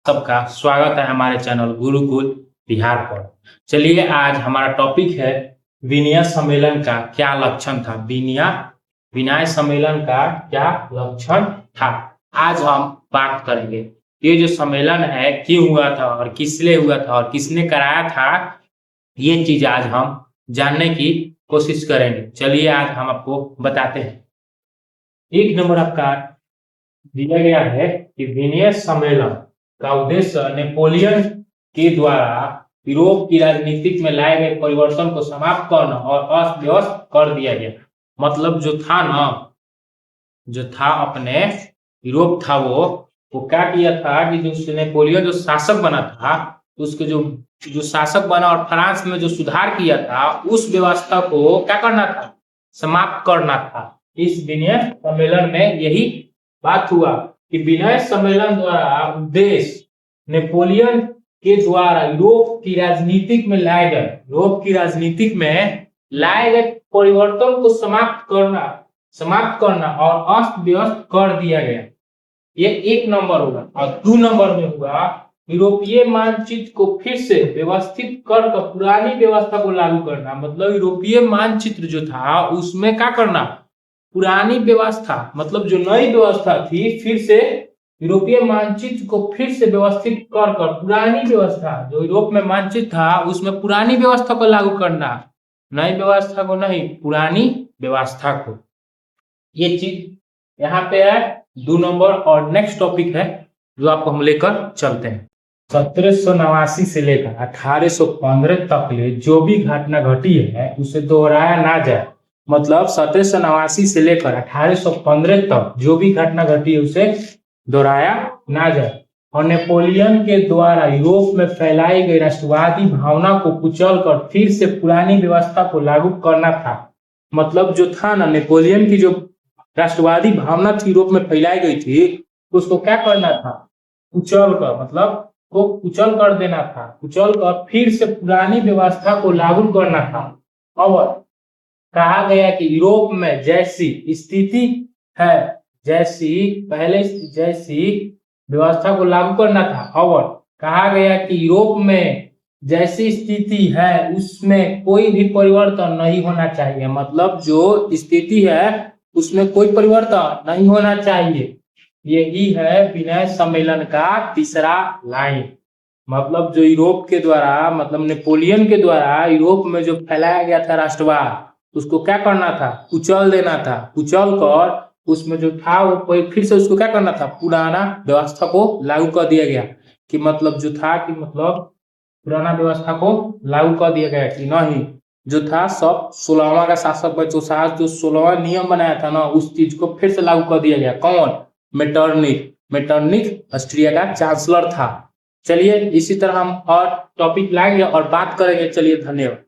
सबका स्वागत है हमारे चैनल गुरुकुल बिहार पर। चलिए आज हमारा टॉपिक है विनय सम्मेलन का क्या लक्षण था। विनय सम्मेलन का क्या लक्षण था, आज हम बात करेंगे। ये जो सम्मेलन है क्यों हुआ था और किस लिए हुआ था और किसने कराया था, ये चीज आज हम जानने की कोशिश करेंगे। चलिए आज हम आपको बताते हैं। एक नंबर आपका दिया गया है कि विनय सम्मेलन का उद्देश्य नेपोलियन के द्वारा यूरोप की राजनीतिक में लाए गए परिवर्तन को समाप्त करना और अस्त व्यस्त कर दिया गया। मतलब जो था अपने यूरोप था वो क्या किया था कि जो नेपोलियन जो शासक बना था, उसके जो शासक बना और फ्रांस में जो सुधार किया था, उस व्यवस्था को क्या करना था, समाप्त करना था। इस विनय सम्मेलन में यही बात हुआ कि विनय सम्मेलन द्वारा उद्देश्य नेपोलियन के द्वारा यूरोप की राजनीतिक में लाए गए परिवर्तन को समाप्त करना और अस्त व्यस्त कर दिया गया। ये एक नंबर होगा। और 2 नंबर में हुआ यूरोपीय मानचित्र को फिर से व्यवस्थित कर पुरानी व्यवस्था को लागू करना। मतलब यूरोपीय मानचित्र जो था उसमें क्या करना, पुरानी व्यवस्था, मतलब जो नई व्यवस्था थी, फिर से यूरोपीय मानचित्र को फिर से व्यवस्थित कर पुरानी व्यवस्था, जो यूरोप में मानचित्र था उसमें पुरानी व्यवस्था को लागू करना, नई व्यवस्था को नहीं, पुरानी व्यवस्था को। ये चीज यहाँ पे है 2 नंबर। और नेक्स्ट टॉपिक है जो आपको हम लेकर चलते हैं। 1789 से लेकर 1815 तक ले जो भी घटना घटी है उसे दोहराया ना जाए। मतलब 1789 से लेकर 1815 तक जो भी घटना घटी है उसे दोहराया ना जाए। और नेपोलियन के द्वारा यूरोप में फैलाई गई राष्ट्रवादी भावना को कुचलकर फिर से पुरानी व्यवस्था को लागू करना था। मतलब जो था ना, नेपोलियन की जो राष्ट्रवादी भावना थी यूरोप में फैलाई गई थी, उसको क्या करना था, कुचल कर, मतलब को कुचल कर देना था, कुचल कर फिर से पुरानी व्यवस्था को लागू करना था। और कहा गया कि यूरोप में जैसी स्थिति है, पहले जैसी व्यवस्था को लागू करना था। और कहा गया कि यूरोप में जैसी स्थिति है उसमें कोई भी परिवर्तन नहीं होना चाहिए। मतलब जो स्थिति है उसमें कोई परिवर्तन नहीं होना चाहिए। यही है विनय सम्मेलन का तीसरा लाइन। मतलब जो यूरोप के द्वारा, मतलब नेपोलियन के द्वारा यूरोप में जो फैलाया गया था राष्ट्रवाद, उसको क्या करना था, कुचल देना था। कुचल कर उसमें जो था वो फिर से उसको क्या करना था, पुराना व्यवस्था को लागू कर दिया गया। कि मतलब जो था कि मतलब पुराना व्यवस्था को लागू कर दिया गया कि नहीं, जो था सब 16वां का शासक जो 16वां नियम बनाया था ना, उस चीज को फिर से लागू कर दिया गया। कौन, मेटरनिक ऑस्ट्रिया का चांसलर था। चलिए इसी तरह हम और टॉपिक लाएंगे और बात करेंगे। चलिए धन्यवाद।